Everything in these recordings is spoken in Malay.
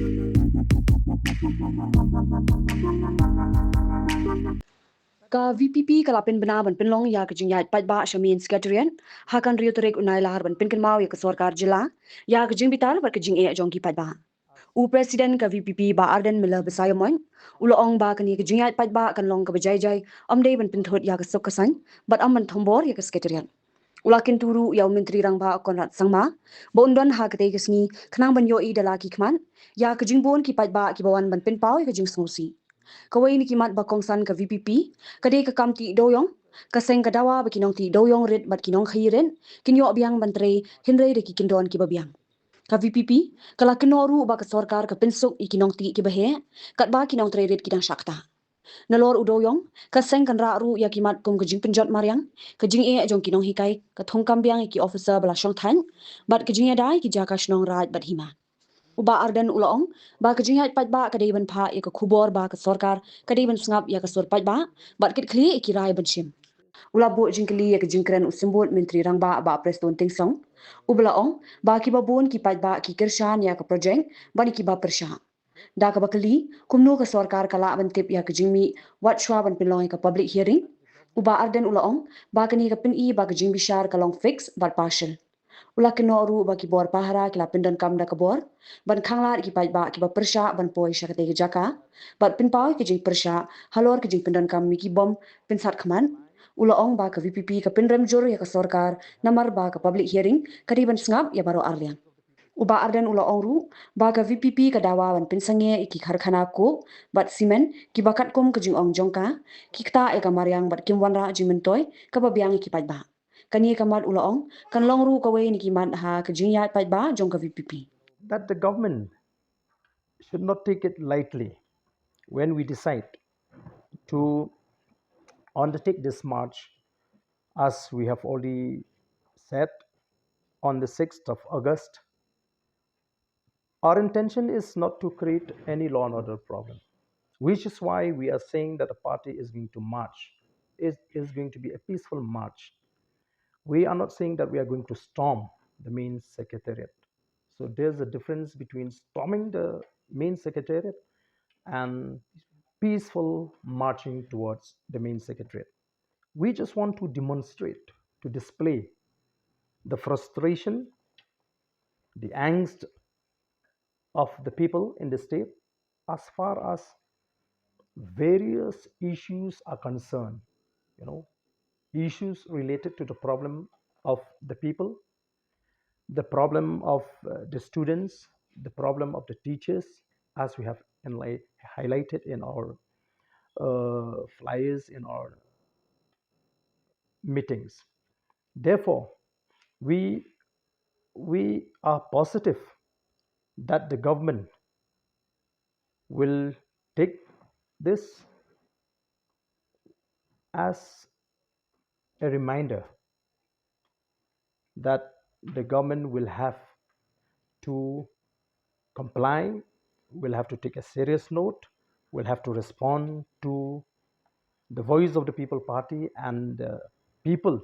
Ka VPP kala Pynbna ban Pynlong ya ka Jingïaid Paidbah Sha Secretariat hakan Rio Terek unai lahar ban Pynkan mau ya ka Sorkar Jylla ya ka Jingbitar bar ka Jingïaid Jongki Paidbah. U Presiden ka VPP ba Arden mila besayamoy uloong ba ka ni ka Jingïaid Paidbah kan long ka bajay amdei ban Pinthut ya ka Sokasan bat amban Thombor ya ka Secretariat. Ulakin turu ya menteri rang ba konrat sangma bondon ha ka te Sngi khnang ban yo I dalaki khman ya ka Jingbon ki Paidbah ki bawan ban Pinpau ya ka Jingsmusi. Kawai ni kimat bakongsan ka VPP, kade ka kamti doyong, kaseng kadawa ba kinong ti doyong rit bat kinong khairen, kinyo biang bantre hinre de ki kindon ki babiang. Ka VPP, kala kinoru ba ka Sorkar ka pinsuk I kinong ti ki bahe, kat ba kinong tre rit kidang shakta. Nalor udoyong, kaseng kan ru ya kimat kum ka jing penjot mariang, ka jing jong kinong hikai, ka thongkam biang ki officer bala shong than, bat ka jingïada ki jaka shnong raj bat hima. Uba Arden ulaong ba ka Jingïaid Paidbah ka ban pha ya ka Khubor ba ka Sorkar ka ban sngap ya ka Sor Paidbah bat kit khli ki rai ban shim ula bo jingkli ya ka jingkren usimbol menteri rang ba preston tingsong ublaong ba ki babon ki Paidbah ki kirshan ya ka project bani ki ba persha da ka bakali kumnu ka Sorkar kala ban tip ya ka jingmi wat shwa ban pilong ya ka public hearing uba Arden ulaong ba ka ni ka pin I ba ka jingbishar ka long fix bat partial ula kinoru ba ki bor pahara kila pindon kam da kabor ban khanglar ki Paidbah ki ba persha ban poi shakate ki jaka bat pinpau ki jing persha halor ki jing pindon kam mi ki bom pinsat khman ula ong ba ka VPP ka pinrem jur ya ka Sorkar namar ba ka public hearing kadi ban sngap ya baro arliang uba arden ula ong ru ba ka VPP ka dawa ban pinsange ki kharkhana ko bat simen ki bakat kum ka jing ong jongka ki kta ya ka mariang bat kim wanrah jing mentoi ka ba biang ki Paidbah kani kamat ulaong kan longru kawai ni kimat ha ka Jingïaid Paidbah jong ka VPP. That the government should not take it lightly when we decide to undertake this march, as we have already said, on the 6th of August. Our intention is not to create any law and order problem, which is why we are saying that the party is going to march. It is going to be a peaceful march. We are not saying that we are going to storm the main secretariat. So there's a difference between storming the main secretariat and peaceful marching towards the main secretariat. We just want to demonstrate, to display the frustration, the angst of the people in the state as far as various issues are concerned, issues related to the problem of the people, the problem of the students, the problem of the teachers, as we have highlighted in our flyers, in our meetings. Therefore, we are positive that the government will take this as a reminder that the government will have to comply, will have to take a serious note, will have to respond to the voice of the people party and people,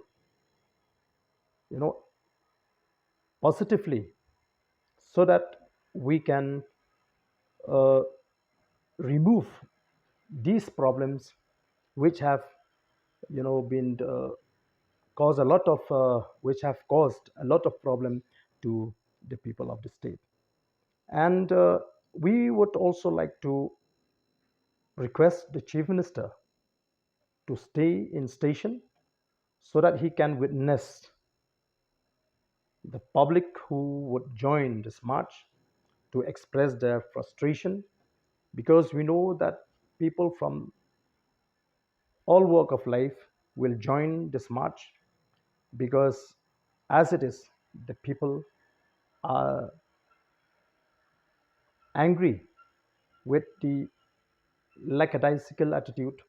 positively, so that we can remove these problems which have been caused a lot of which have caused a lot of problem to the people of the state. And we would also like to request the chief minister to stay in station so that he can witness the public who would join this march to express their frustration, because we know that people from all walk of life will join this march, because as it is, the people are angry with the lackadaisical attitude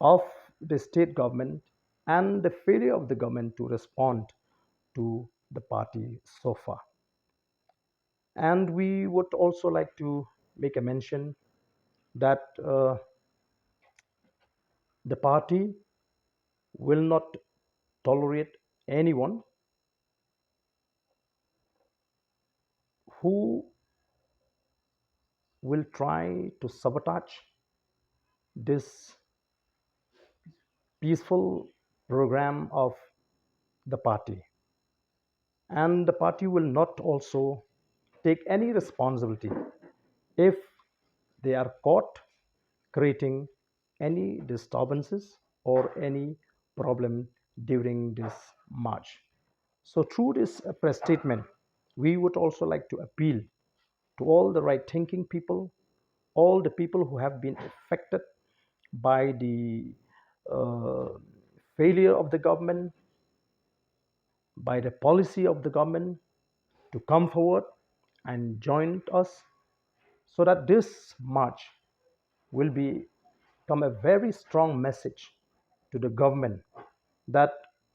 of the state government and the failure of the government to respond to the party so far. And we would also like to make a mention that the party will not tolerate anyone who will try to sabotage this peaceful program of the party, and the party will not also take any responsibility if they are caught creating any disturbances or any problem during this march. So through this press statement, we would also like to appeal to all the right thinking people, all the people who have been affected by the uh, failure of the government, by the policy of the government, to come forward and join us so that this march will become a very strong message to the government that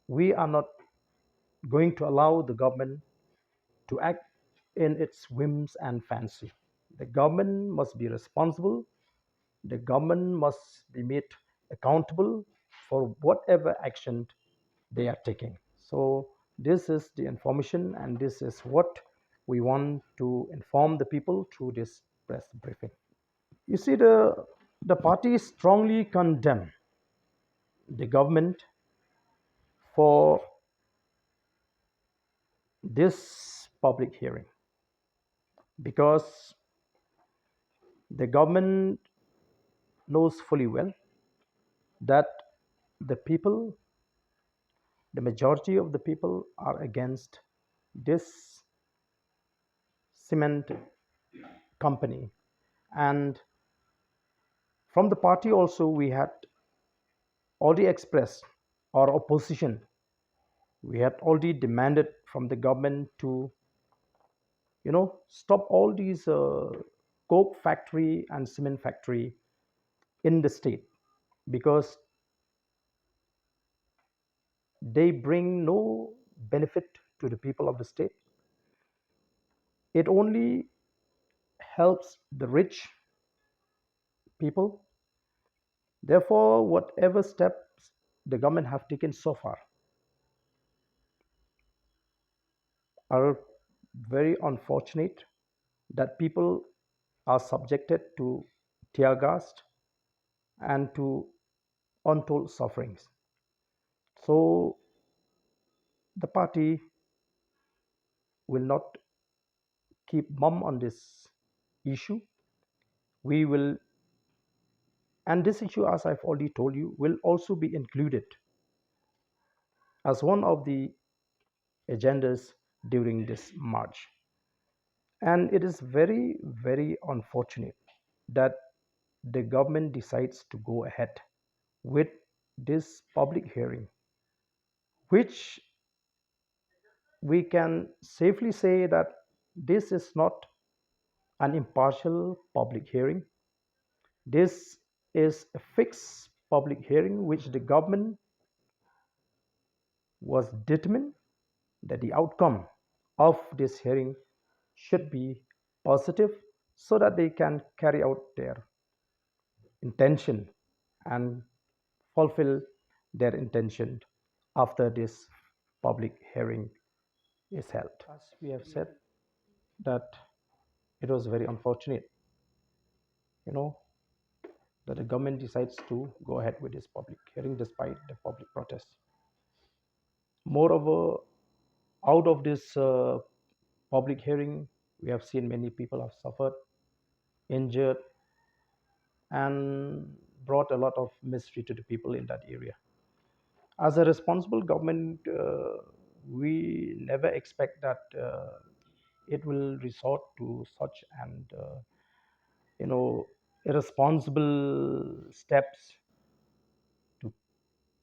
we are not going to allow the government to act in its whims and fancy. The government must be responsible. The government must be made accountable for whatever action they are taking. So this is the information, and this is what we want to inform the people through this press briefing. You see, the party strongly condemn the government for this public hearing because the government knows fully well that the people, the majority of the people, are against this cement company. And from the party also, we had already expressed our opposition. We had already demanded from the government to, stop all these coke factory and cement factory in the state because they bring no benefit to the people of the state. It only helps the rich people. Therefore, whatever steps the government have taken so far are very unfortunate, that people are subjected to tear gas and to untold sufferings. So the party will not keep mum on this issue. We will, and this issue, as I've already told you, will also be included as one of the agendas during this march. And it is very, very unfortunate that the government decides to go ahead with this public hearing, which we can safely say that this is not an impartial public hearing. This is a fixed public hearing which the government was determined that the outcome of this hearing should be positive so that they can carry out their intention and fulfill their intention after this public hearing is held. As we have said, that it was very unfortunate, you know, that the government decides to go ahead with this public hearing despite the public protest. Moreover, out of this public hearing, we have seen many people have suffered, injured, and brought a lot of misery to the people in that area. As a responsible government, we never expect that it will resort to such and irresponsible steps to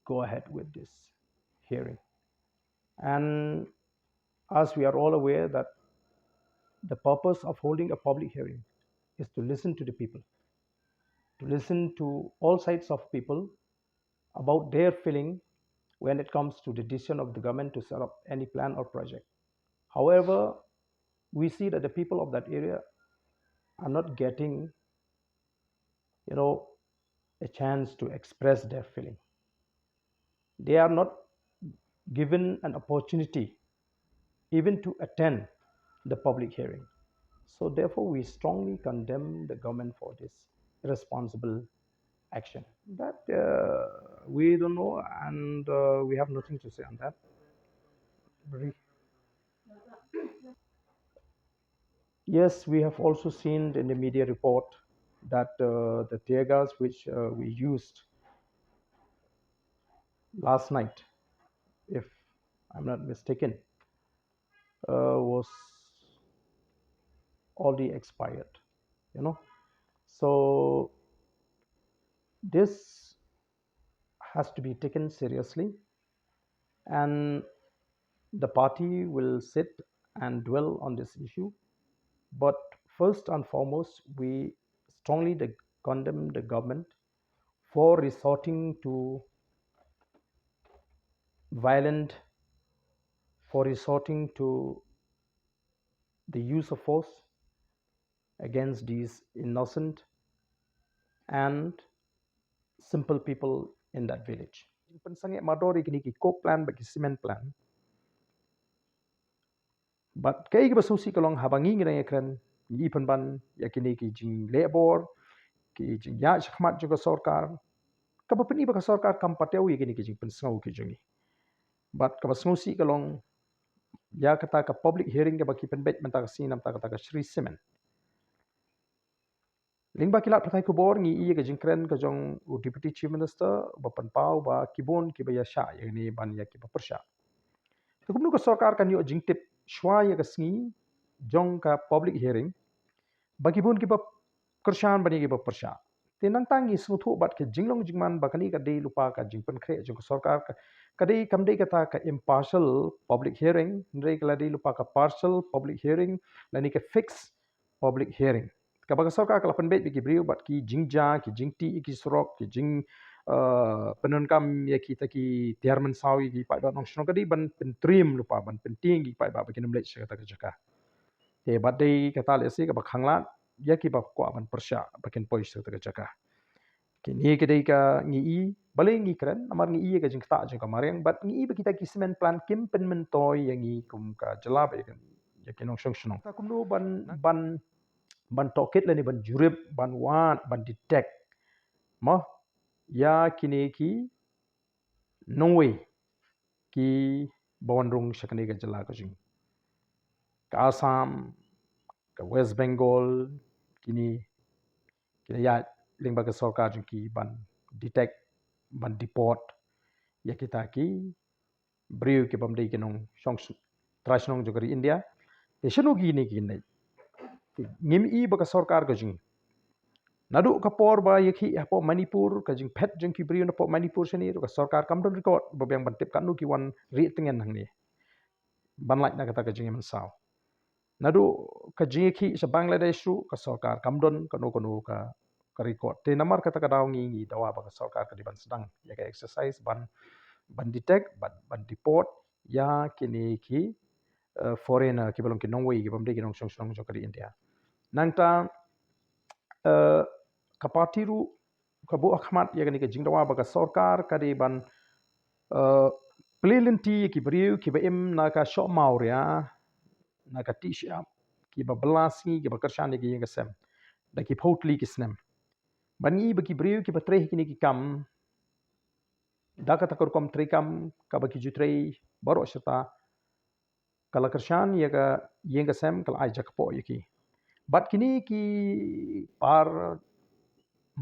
go ahead with this hearing. And as we are all aware that the purpose of holding a public hearing is to listen to the people, to listen to all sides of people about their feeling when it comes to the decision of the government to set up any plan or project. However, we see that the people of that area are not getting, a chance to express their feeling. They are not given an opportunity even to attend the public hearing. So therefore, we strongly condemn the government for this irresponsible action. That we don't know, and we have nothing to say on that. Yes, we have also seen in the media report that the tear gas which we used last night, if I'm not mistaken, was already expired. You know, so this has to be taken seriously, and the party will sit and dwell on this issue. But first and foremost, we strongly condemn the government for resorting to violent, for resorting to the use of force against these innocent and simple people in that village. Pensangnya madori kini ki co plan bagi cement plan. But kay ba susi kalong habangi ngira yakran ni penban yakini ki jing labor ki jing ya shkhmat juga sorkar. Kaba peni ba sorkar kam pateu yakini ki jing pensau ki jingi. But kaba susi kalong ya kata ka public hearing ke baki penbet mentaka sinam ta kata ka Shree cement. Lingba kilat patai Khubor ngi iya ke jingkren ke jong deputy chief minister bapan pau ba kibon ki ba ya sha yakni ban ya ki ba persha. Kemudian ke sorkar kan yo jingtip shwa ya ke sngi jong ka public hearing bagi pun kita kershan bani kita persya. Tenang tangi sungguh bat ke jinglong jingman bakani ka dei lupa ka jingpen kre jong sorkar ka dei kam dei kata ka impartial public hearing ndrei kala dei lupa ka partial public hearing lani ka fix public hearing. Ka baka sorkar kala penbet bagi brio bat ki jingja ki jingti ki surok ki jing penankam ya kita ki Ther mensawi ki Paidbah Nongstoin ka dei ban pentrim lupa ban penting ki Paidbah bagi nemlek kata ka jaka. Badai kata lesi ka bakhanglat ya ki ba ko aban persya bakin pois ta jaka kini kedai ka ngi bale ngi kren amar ngi ka jing ta jing kamareng bat ngi ba kita kismen plan kim pen mentoi yang ngi kum ka Jylla ba ya kinong shnong ta kum do ban toket le ni ban jurib ban wat ban detect mo ya kini ki nongwei ki bawandrung shakani ka Jylla ka jing ka Assam ke West Bengal kini ya lingba ke sorkar ki ban detect ban deport ya kita ki beriu ke pamdei ke nong song trasnong jogari India te shanu gini gini ngim i ba ke sorkar ke jing nadu ka por ba yakhi apo Manipur ka jing phet jing ki beriu na po Manipur seni ka sorkar kam don record ba yang ban tip kanu ki wan ri tengen hang ni ban lak na kata ka jing man saw nadu ka jingki sa Bangladesh ru ka sorkar kamdon kanu ka record te namar kata ka daw ngi dawa ba ka sorkar ka diban sedang ya ka exercise ban detect ban deport ya kini ki foreigner ki belum ki nongwei ki bamde ki nong song jokari India nangta ka party ru ka bu akhmat ya kini ka jingdawa ba ka sorkar ka diban plelenti ki beriu ki ba im na ka shop mauria na ka tisha ki ba belasni ki ba kershan ki yang kesem da ki potli ki snem bani ba ki beriu ki ba treh ki ni ki kam da ka takor kom tre kam ka ba ki jutrei baro serta kala kershan ya ka yang kesem kala ai jak po ki bat kini ki par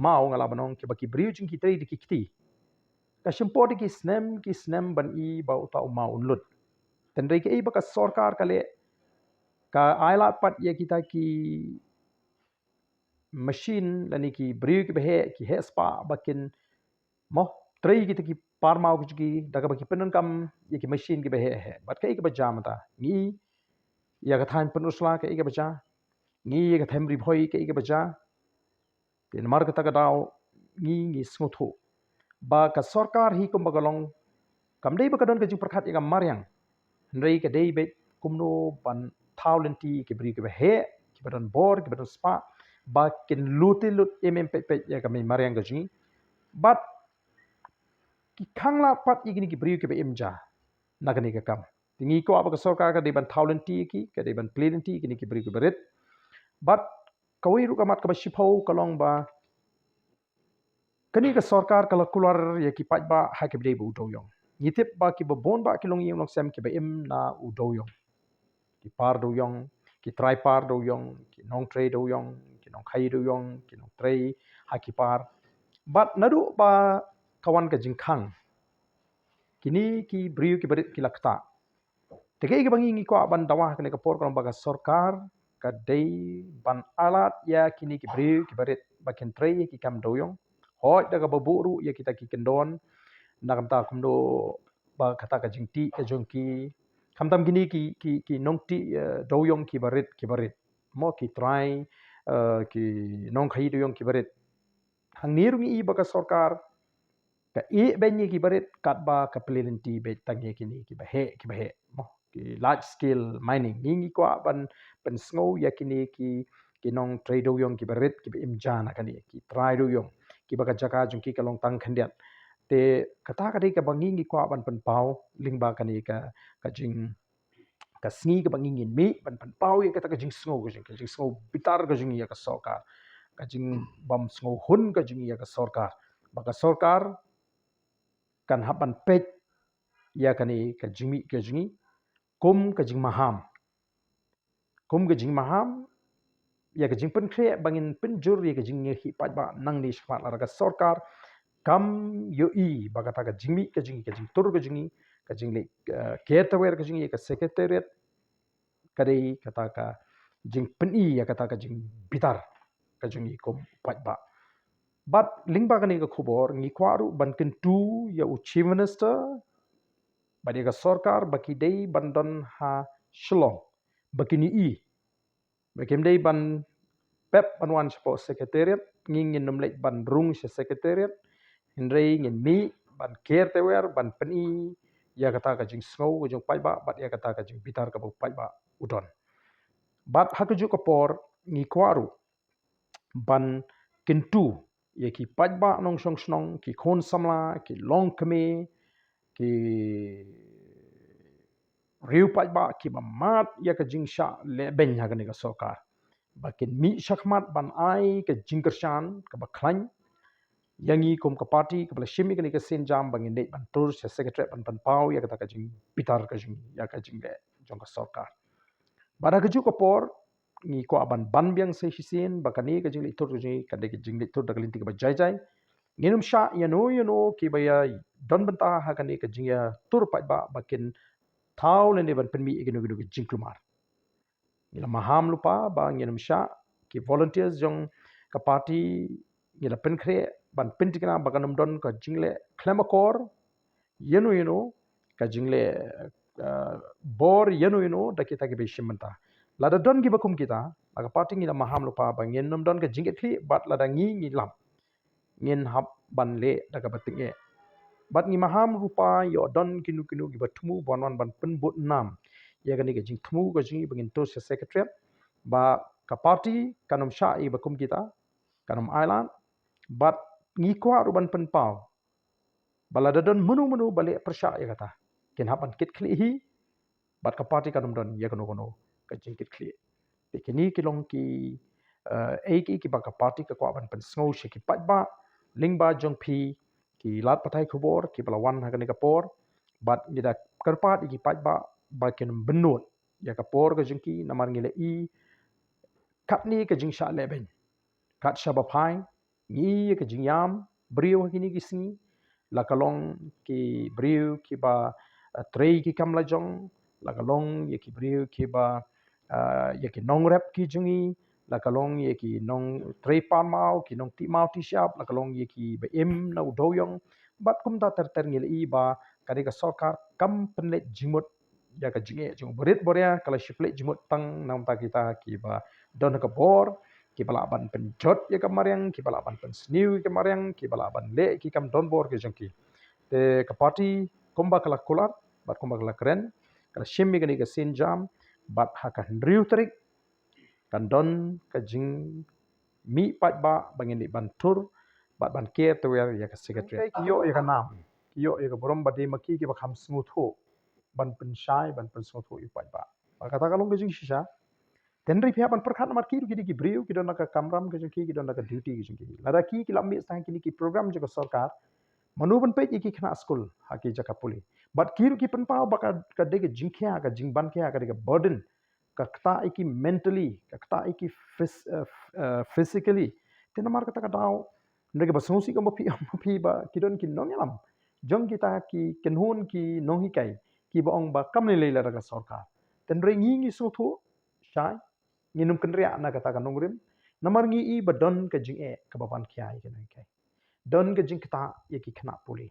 mau ngala banong ki ba ki beriu jing ki trei di ki kiti ka shimpo di ki snem ban I ba uta mau unlut tendrei ki ba ka sorkar kale ka ailat pat ya kita ki machine lani ki beriu ki behe ki he spa bakin mo trei kita ki par mau ki daga baki penan kam ya ki machine ki behe he bat kai ki ba jam ta ngi ya ka than penusla kai ki ba ja ngi ya ka them ri phoi kai ki ba ja tin mar ka ta ka daw ngi smuthu ba ka sorkar hi kum bagalong kam dei ba ka don ka ju prakhat ya maryang ndrei ka dei be kumno ban thaulenti ki beri ki behe ki ba don bor ki ba don spa ba kin lut pe ya ka maryang ka ji but ki khangla pat igini ki beriu ki be imja nagani ka kam tingi ko apa ka sorkar ka deban thaulenti ki ka deban plenti ki ni ki beriu ki berit but kawai ru kamat ka shipau kalong ba kani ka sorkar kala kular ya ki Paidbah ha ki bu doyong nitip ba ki bon ba ki long yong long sem ki ba im na u doyong ki par doyong ki try par doyong ki nong trade doyong ki nong khai doyong ki nong tray ha ki par but nadu ba kawan ka jingkhang kini ki briu ki berit ki lakta tegai ki bangi ngi ko ban dawah kani ka por kan baga sorkar ka dei ban alat ya kini ki briu ki berit bakin tray ki kam doyong hoi daga baburu ya kita ki kendon nakam ta kumdo ba kata ka jingti ka jongki kamtam gini ki nongti doyong ki barit mo ki try ki nong khai doyong ki barit hang nirungi i baka sorkar ka i benye ki barit kat ba ka pelenti be tangye kini ki bahe mo ki large scale mining ngi ko ban pen snow ya kini ki nong trade doyong ki barit ki imjana kani ki try doyong ki baka jaka jongki ka long tang khandiat te kata kadi ka bangi ngi kwa ban pen pau lingba kani ka jing ka sngi ka bangi ngin mi ban pen pau ya kata ka jing sngo ka jing sngo bitar ka jing ya ka sorkar ka jing bam sngo hun ka jing ya ka sorkar baka sorkar kan haban pet ya kani ka jingmi ka jingi kum ka jing maham ya ka jing pen kre bangin pen jur ya ka jing hi Paidbah nang ni shmat la ka sorkar kam yo i bagata ka jingmi ka jing tur ka jingi ka jing le kertawer ka jingi ka secretariat kadai kata ka jing peni ya kata ka jing bitar ka jingi kom Paidbah but lingba kani ka khubor ngi kwaru ban kentu ya u chief minister badi ka sorkar baki dei bandon ha Shillong bakini i bakim dei ban pep banwan spo secretariat ngin nomlek ban rung se secretariat Henry ngin mi ban care tewer ban peni ya kata ka jing snow ka jing Paidbah bat ya kata ka jing bitar ka bu Paidbah udon bat hakaju ka por ngi kwaru ban kentu ya ki Paidbah nong shnong ki khon samla ki long keme ki riu Paidbah ki mamat ya ka jing sha le ben ha ka sorkar bakin mi shakmat ban ai ka jing kershan ka baklan yangi kom ka party ka bala shimi ka sen jam bangin dei ban tur se secretary ban pau ya kata ka jing bitar ka jing ya ka jing le jong ka sorkar bada ka ju ka por ngi ko aban ban biang se hisin bakani ka jing le tur ji ka de jing le tur da linti ka ba jai jai nginum sha ya no ki ba ya don banta ha ka ni ka jing ya tur Paidbah bakin tau le ne ban penmi igino gino jing klumar ngila maham lupa ba nginum sha ki volunteers jong ka party ngila pen kre ban pentikna baganum don ka jingle klemakor yenu ka jingle bor yenu da kita ke bishimenta lada don gi bakum kita laga party ngila maham lupa ba nginum don ka jinget kli bat lada ngi lam ngin hab ban le daga batinge bat ngi maham rupa yo don kinu gi batmu bonwan ban pen bot nam ya gani ga jing tmu ga jing bangin to se secretary ba ka party kanum sha i bakum kita kanum island but ngi kwa ruban pen pau balada don menu balik persya ya kata ken hapan kit kli hi bat ka party kanum don ya kono ka jing kit kli tekini kilong ki ki ba ka party ka kwa ban pen snow shi ki Paidbah lingba jong pi ki lat patai khubor ki balawan ha ka por but nida karpat ki Paidbah ba ken benut ya ka por ka jing ki namar ngile i katni ka jing sha leben kat shabapai ngi ka jingyam brio kini kisni la kalong ki brio ki ba trei ki kam la jong la kalong ye ki brio ki ba ye ki nong rep ki jungi la kalong ye ki nong trei pan mau ki nong ti mau ti shap la kalong ye ki ba em na doyong bat kum ta ter ngil i ba kari ka sorkar kam penlet jimut ya ka jinge jung berit boria kala shiplet jimut tang nam ta kita ki ba don ka bor ki balaban penjot ya kamaryang ki balaban pensniu ki kamaryang ki balaban le ki kam don bor ki jengki te ka party komba kala kular bat komba kala keren kala shimmi gani ka sin jam bat haka ndriu trik kan don ka jing mi Paidbah bangin di bantur bat ban ke to ya ka secretary yo ya ka nam yo ya ka borom bade maki ki ba kham smooth ho ban pen shai ban pen smooth ho yu Paidbah kata kalong ka jing shisha Tenri pihak ban perkhat mat ki ki briu ki don ka kamram ke jengki ki don ka duty ki jengki lada ki lam mi sang ki program je sorkar manuban pe ki khna school ha ki jaka puli but ki pen pau baka ka de ke jingkhia ka jingban khia ka de burden ka kta ki mentally ka kta ki physically tenamar kata ka dau ndege ba songsi ka mapi ba ki don ki nongelam jong kita ki kenhun ki nohi kai ki ba ong ba kamle le la ka sorkar tenre ngi so thu shai nginum kenria na kata ka nongrim namar ngi I badon ka jing'e ka baban kiai ka noi kai don ka jing kita ye ki khna puli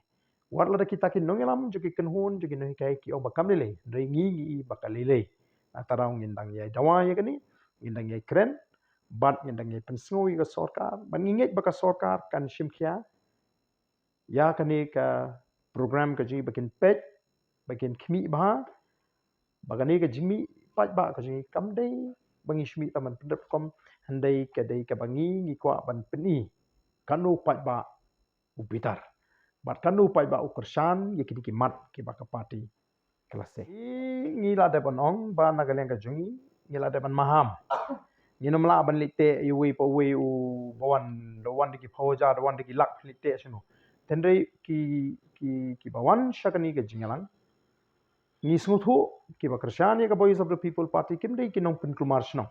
war la kita ki nongelam jo ki kenhun jo ki noi kai ki oba kamle re ngi bakalele atarau ngindang ye dawa ye kani ngindang ye kren bat ngindang ye pensngoi ka sorkar ban nginget baka sorkar kan shimkhia ya kani ka program ka ji bakin pet bakin khmi ba bagani ka jimi Paidbah ka ji kamdei bangi shmi taman pendapkom handai kadai ka bangi ngi kwa ban peni kanu Paidbah ubitar bat kanu Paidbah ukershan ye kidi mat ki baka parti kelase ngi la de banong ba nagaleng ka jungi ngi la de ban maham ngi nomla ban lite yu po we u bawan do wan diki phoja do wan diki lak lite sino tendai ki bawan shakani ka jingalang ngi smuthu ki bakershan ye ka boys of the people party kimdei ki nong pinklumar shnong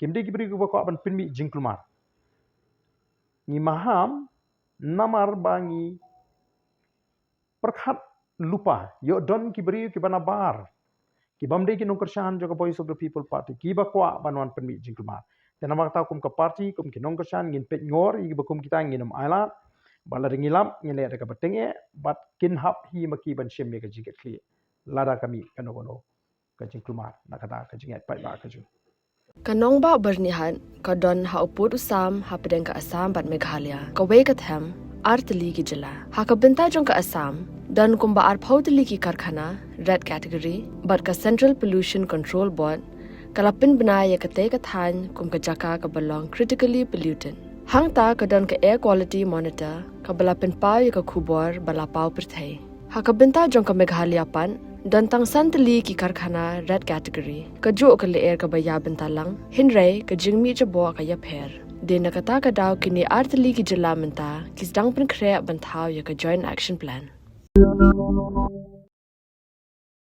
kimdei ki bri ko ba ban pinmi jingklumar ngi maham namar bangi perkhat lupa yo don ki bri ki bana bar ki bamdei ki nong kershan jo ka boys of the people party ki ba kwa banwan pinmi jingklumar tenamar ta kum ka party kum ki nong kershan ngin pet ngor i bakum kita nginum ailat bala ringilam ngile ka batenge bat kin hap hi maki ban shem me ka jiget kli lada kami kanogono ka jingklumar nakata ka jing'aid Paidbah ka jing Kanong ba bernihan ka don ha uput usam ha pedeng ka asam bat Meghalaya ka wei ka them arteli ki Jylla ha ka binta jong ka asam don kumba ar phauteli ki karkhana red category bat ka Central Pollution Control Board kala Pynbna ya ka te ka than kum ka jaka ka belong critically pollutant hangta ka don ka air quality monitor ka bala pinpau ya ka khubor bala pau perthai ha ka binta jong ka Meghalaya pan don tang santali ki karkhana red category ka jo ka le air ka baya bintalang hinrai ka jingmi jabo ka ya pher de na kata ka daw kini arteli ki Jylla Mynta ki dang pin khre banthau ya ka joint action plan